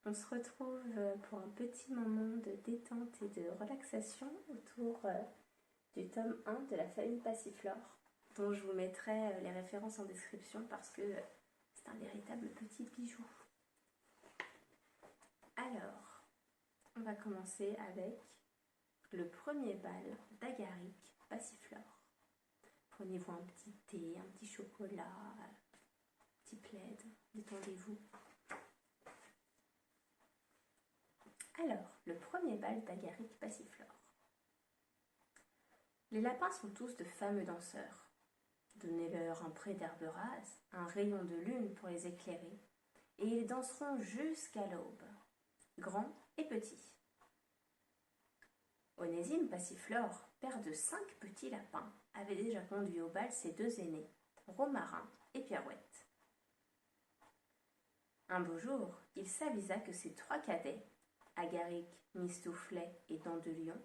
On se retrouve pour un petit moment de détente et de relaxation autour du tome 1 de la famille Passiflore, dont je vous mettrai les références en description parce que c'est un véritable petit bijou. Alors, on va commencer avec le premier bal d'Agaric Passiflore. Prenez-vous un petit thé, un petit chocolat, un petit plaid, détendez-vous. Alors, le premier bal d'Agaric Passiflore. Les lapins sont tous de fameux danseurs. Donnez-leur un pré d'herbe rase, un rayon de lune pour les éclairer, et ils danseront jusqu'à l'aube, grands et petits. Onésime Passiflore, père de 5 petits lapins, avait déjà conduit au bal ses 2 aînés, Romarin et Pirouette. Un beau jour, il s'avisa que ses 3 cadets, Agaric, Mistouflet et Dents de Lion,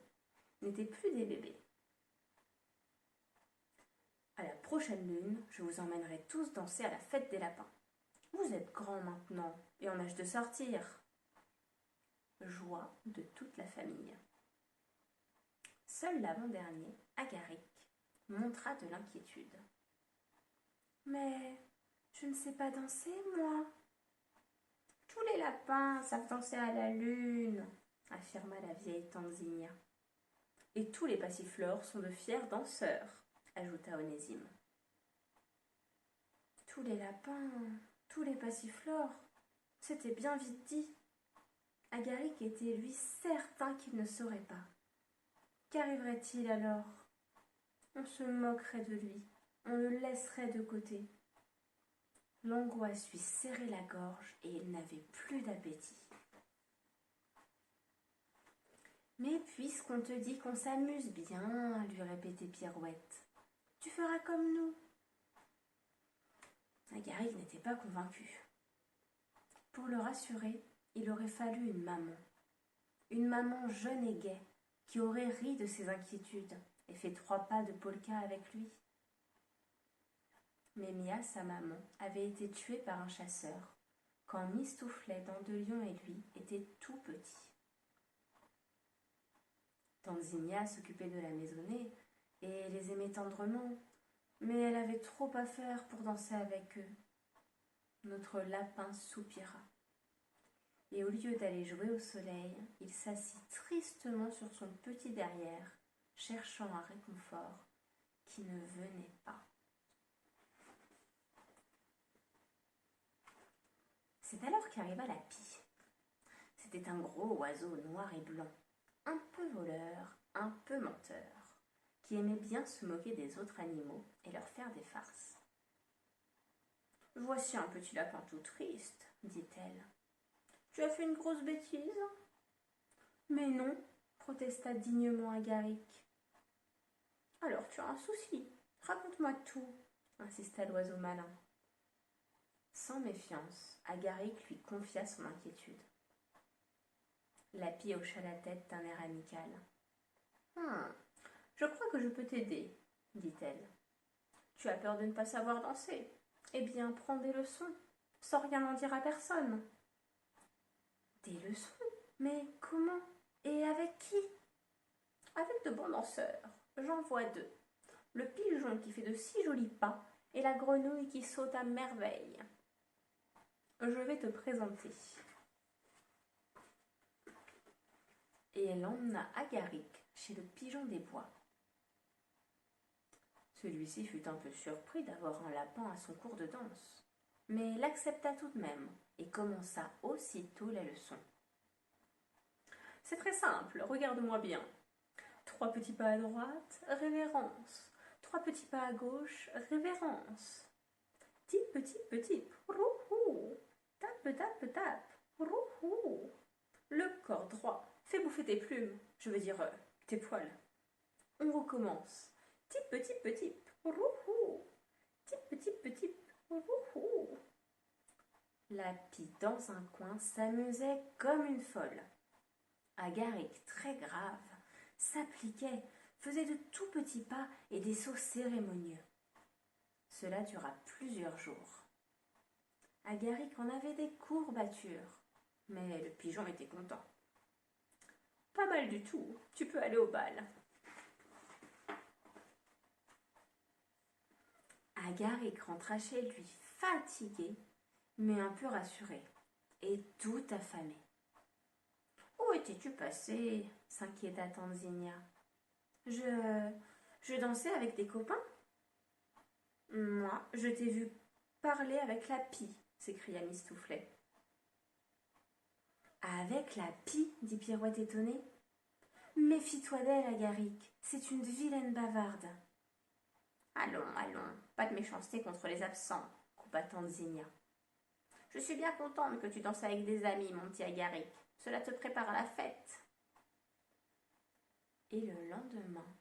n'étaient plus des bébés. À la prochaine lune, je vous emmènerai tous danser à la fête des lapins. Vous êtes grands maintenant et en âge de sortir. Joie de toute la famille. Seul l'avant-dernier, Agaric, montra de l'inquiétude. Mais je ne sais pas danser, moi. Tous les lapins savent danser à la lune, affirma la vieille Tanzigna. Et tous les passiflores sont de fiers danseurs, ajouta Onésime. Tous les lapins, tous les passiflores, c'était bien vite dit. Agaric était lui certain qu'il ne saurait pas. Qu'arriverait-il alors? On se moquerait de lui, on le laisserait de côté. L'angoisse lui serrait la gorge et il n'avait plus d'appétit. Mais puisqu'on te dit qu'on s'amuse bien, lui répétait Pirouette, tu feras comme nous. Agaric n'était pas convaincu. Pour le rassurer, il aurait fallu une maman jeune et gaie, qui aurait ri de ses inquiétudes et fait 3 pas de polka avec lui. Mais Mia, sa maman, avait été tuée par un chasseur, quand Mistouflet, Dents de Lion et lui étaient tout petits. Tanzigna s'occupait de la maisonnée et les aimait tendrement, mais elle avait trop à faire pour danser avec eux. Notre lapin soupira. Et au lieu d'aller jouer au soleil, il s'assit tristement sur son petit derrière, cherchant un réconfort qui ne venait pas. C'est alors qu'arriva la pie. C'était un gros oiseau noir et blanc, un peu voleur, un peu menteur, qui aimait bien se moquer des autres animaux et leur faire des farces. « Voici un petit lapin tout triste, dit-elle. Tu as fait une grosse bêtise? Mais non, protesta dignement Agaric. Alors tu as un souci, raconte-moi tout, insista l'oiseau malin. Sans méfiance, Agaric lui confia son inquiétude. La pie hocha la tête d'un air amical. Je crois que je peux t'aider, dit-elle. Tu as peur de ne pas savoir danser? Eh bien, prends des leçons, sans rien en dire à personne. Des leçons? Mais comment? Et avec qui? Avec de bons danseurs. J'en vois 2. Le pigeon qui fait de si jolis pas et la grenouille qui saute à merveille. Je vais te présenter. Et elle emmena Agaric chez le pigeon des bois. Celui-ci fut un peu surpris d'avoir un lapin à son cours de danse, mais l'accepta tout de même et commença aussitôt la leçon. C'est très simple, regarde-moi bien. 3 petits pas à droite, révérence. 3 petits pas à gauche, révérence. Tip, tip, tip, rouhou. Tape, tape, tape, rouhou. Le corps droit, fais bouffer tes plumes, je veux dire tes poils. On recommence. Tip, tip, tip, rouhou. Tip, tip, tip, rouhou. La pie dans un coin s'amusait comme une folle. Agaric, très grave, s'appliquait, faisait de tout petits pas et des sauts cérémonieux. Cela dura plusieurs jours. Agaric en avait des courbatures. Mais le pigeon était content. Pas mal du tout, tu peux aller au bal. Agaric rentra chez lui fatigué, mais un peu rassuré, et tout affamé. Où étais-tu passé s'inquiéta Tanzinia. Je dansais avec des copains. Moi, je t'ai vu parler avec la pie, s'écria Mistouflet. Avec la pie, dit Pirouette étonnée. Méfie-toi d'elle, Agaric, c'est une vilaine bavarde. Allons, allons, pas de méchanceté contre les absents, coupa Tanzinia. Je suis bien contente que tu danses avec des amis, mon petit Agaric. Cela te prépare à la fête. Et le lendemain,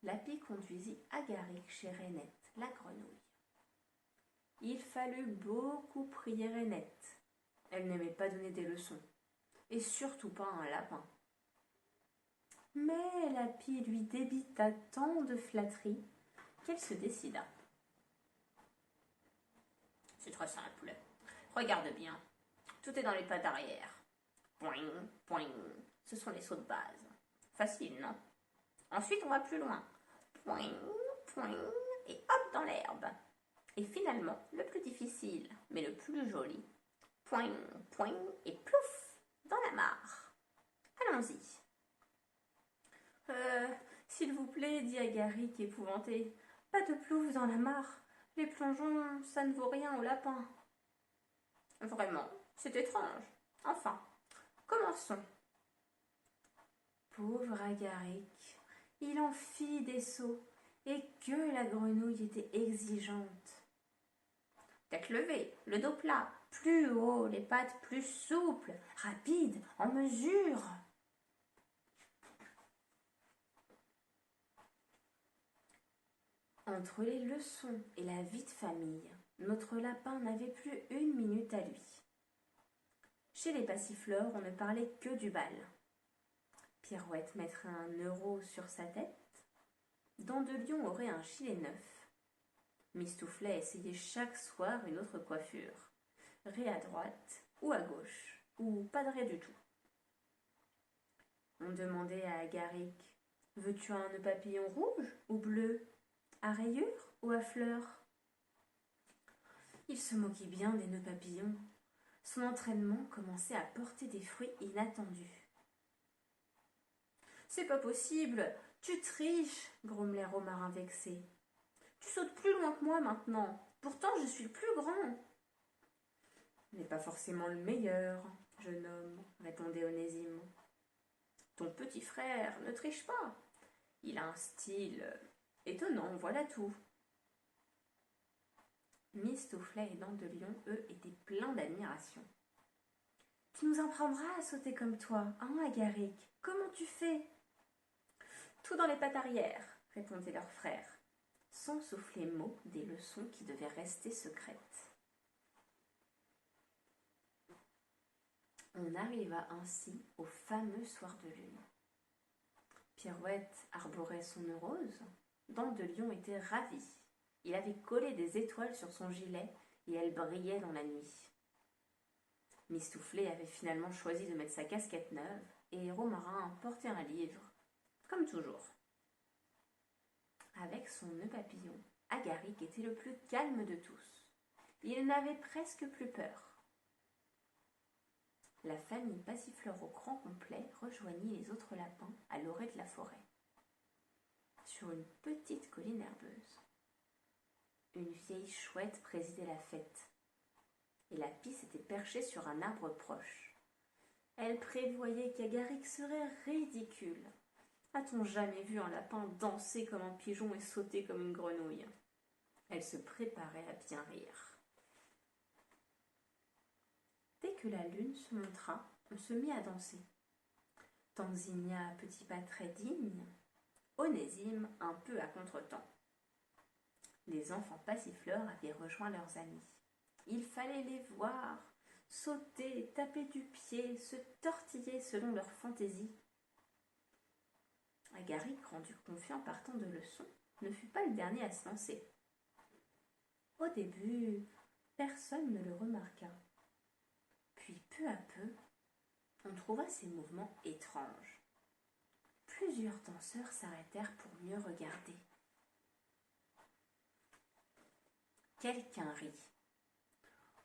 Lapi conduisit Agaric chez Rainette, la grenouille. Il fallut beaucoup prier Rainette. Elle n'aimait pas donner des leçons, et surtout pas à un lapin. Mais Lapi lui débita tant de flatteries qu'elle se décida. C'est très simple. Regarde bien. Tout est dans les pas d'arrière. Poing, poing. Ce sont les sauts de base. Facile, non? Ensuite, on va plus loin. Poing, poing, et hop dans l'herbe. Et finalement, le plus difficile, mais le plus joli. Poing, poing, et plouf, dans la mare. Allons-y. S'il vous plaît, dit Agaric épouvanté. Pas de plouf dans la mare. Les plongeons, ça ne vaut rien au lapin. Vraiment, c'est étrange. Enfin, commençons. Pauvre Agaric, il en fit des sauts, et que la grenouille était exigeante. Tête levée, le dos plat, plus haut, les pattes plus souples, rapides, en mesure. Entre les leçons et la vie de famille, notre lapin n'avait plus une minute à lui. Chez les passiflores, on ne parlait que du bal. Pirouette mettrait un euro sur sa tête. Dandelion aurait un gilet neuf. Mistouflet essayait chaque soir une autre coiffure. Raie à droite ou à gauche, ou pas de raie du tout. On demandait à Agaric, veux-tu un nœud papillon rouge ou bleu? À rayures ou à fleurs? Il se moquait bien des nœuds papillons. Son entraînement commençait à porter des fruits inattendus. C'est pas possible, tu triches, grommelait Romarin vexé. Tu sautes plus loin que moi maintenant, pourtant je suis le plus grand. Mais pas forcément le meilleur, jeune homme, répondait Onésime. Ton petit frère ne triche pas. Il a un style étonnant, voilà tout. Mistouflet et Dandelion, eux, étaient pleins d'admiration. Tu nous apprendras à sauter comme toi, hein, Agaric? Comment tu fais? Tout dans les pattes arrière, répondait leur frère, sans souffler mot des leçons qui devaient rester secrètes. On arriva ainsi au fameux soir de lune. Pirouette arborait son nœud rose. Dandelion était ravi. Il avait collé des étoiles sur son gilet et elles brillaient dans la nuit. Mistouflet avait finalement choisi de mettre sa casquette neuve et Romarin portait un livre, comme toujours. Avec son nœud papillon, Agaric était le plus calme de tous. Il n'avait presque plus peur. La famille passiflore au grand complet rejoignit les autres lapins à l'orée de la forêt, sur une petite colline herbeuse. Une vieille chouette présidait la fête, et la pie s'était perchée sur un arbre proche. Elle prévoyait qu'Agaric serait ridicule. A-t-on jamais vu un lapin danser comme un pigeon et sauter comme une grenouille? Elle se préparait à bien rire. Dès que la lune se montra, on se mit à danser. Tanzinia à petits pas très dignes, Onésime un peu à contretemps. Les enfants passifleurs avaient rejoint leurs amis. Il fallait les voir sauter, taper du pied, se tortiller selon leur fantaisie. Agaric, rendu confiant par tant de leçons, ne fut pas le dernier à se lancer. Au début, personne ne le remarqua. Puis peu à peu, On trouva ces mouvements étranges. Plusieurs danseurs s'arrêtèrent pour mieux regarder. Quelqu'un rit.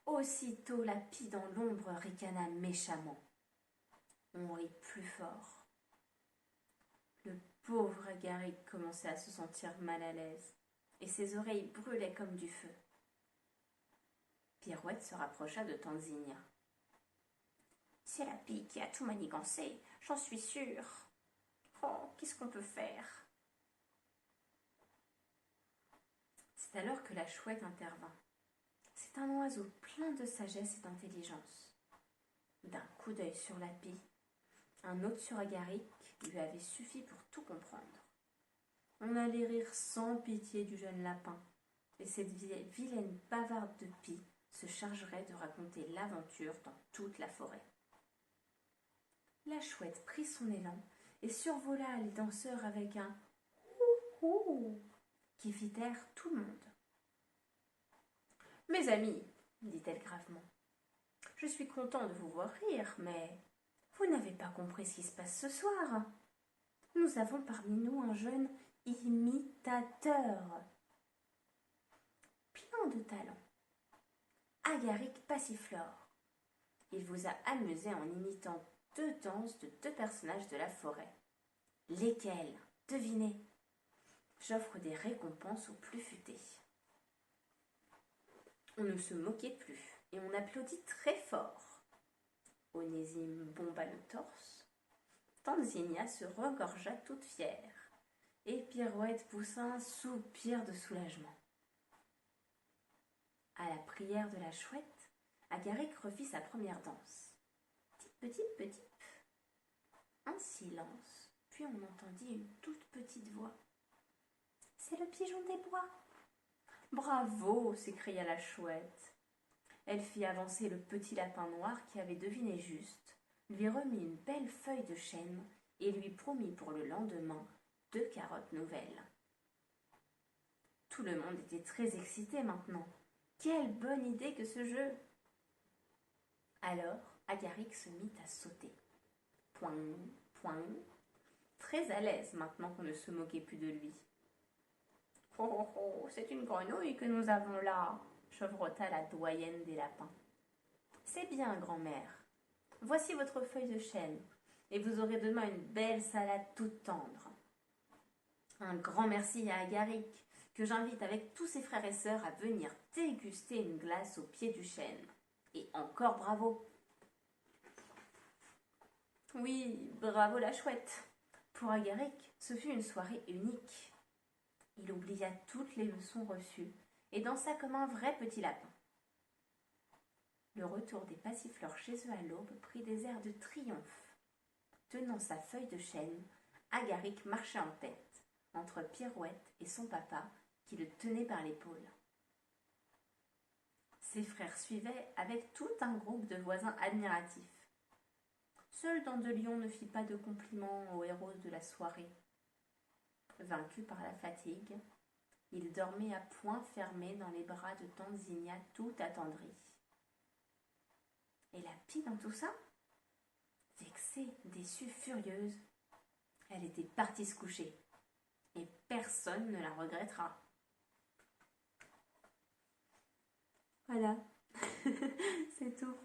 Aussitôt la pie dans l'ombre ricana méchamment. On rit plus fort. Le pauvre Agaric commençait à se sentir mal à l'aise, et ses oreilles brûlaient comme du feu. Pirouette se rapprocha de Tanzania. « C'est la pie qui a tout manigancé, j'en suis sûre. Oh, qu'est-ce qu'on peut faire ?» C'est alors que la chouette intervint. C'est un oiseau plein de sagesse et d'intelligence. D'un coup d'œil sur la pie, un autre sur Agaric lui avait suffi pour tout comprendre. On allait rire sans pitié du jeune lapin, et cette vilaine bavarde de pie se chargerait de raconter l'aventure dans toute la forêt. La chouette prit son élan et survola les danseurs avec un « ouh » qui fit taire tout le monde. « Mes amis, dit-elle gravement, je suis content de vous voir rire, mais vous n'avez pas compris ce qui se passe ce soir. Nous avons parmi nous un jeune imitateur, plein de talent. Agaric Passiflore. Il vous a amusé en imitant 2 danses de 2 personnages de la forêt. Lesquels? Devinez. J'offre des récompenses aux plus futés. » On ne se moquait plus et on applaudit très fort. Onésime bomba le torse. Tanzania se regorgea toute fière et Pirouette poussa un soupir de soulagement. À la prière de la chouette, Agaric refit sa première danse. Petite, petite. Un silence, puis on entendit une toute petite voix. « C'est le pigeon des bois !»« Bravo !» s'écria la chouette. Elle fit avancer le petit lapin noir qui avait deviné juste, lui remit une belle feuille de chêne et lui promit pour le lendemain 2 carottes nouvelles. Tout le monde était très excité maintenant. Quelle bonne idée que ce jeu! Alors, Agaric se mit à sauter. Point, point, très à l'aise maintenant qu'on ne se moquait plus de lui. « Oh, oh, oh, c'est une grenouille que nous avons là !» chevrota la doyenne des lapins. « C'est bien, grand-mère. Voici votre feuille de chêne, et vous aurez demain une belle salade toute tendre. » Un grand merci à Agaric, que j'invite avec tous ses frères et sœurs à venir déguster une glace au pied du chêne. Et encore bravo! Oui, bravo la chouette! Pour Agaric, ce fut une soirée unique. Il oublia toutes les leçons reçues et dansa comme un vrai petit lapin. Le retour des Passiflores chez eux à l'aube prit des airs de triomphe. Tenant sa feuille de chêne, Agaric marchait en tête, entre Pirouette et son papa qui le tenait par l'épaule. Ses frères suivaient avec tout un groupe de voisins admiratifs. Seul Dandelion ne fit pas de compliments au héros de la soirée. Vaincu par la fatigue, il dormait à poings fermés dans les bras de Tanzania tout attendrie. Et la pie dans tout ça? Vexée, déçue, furieuse, elle était partie se coucher. Et personne ne la regrettera. Voilà, c'est tout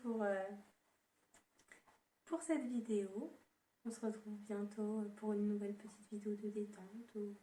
pour cette vidéo. On se retrouve bientôt pour une nouvelle petite vidéo de détente ou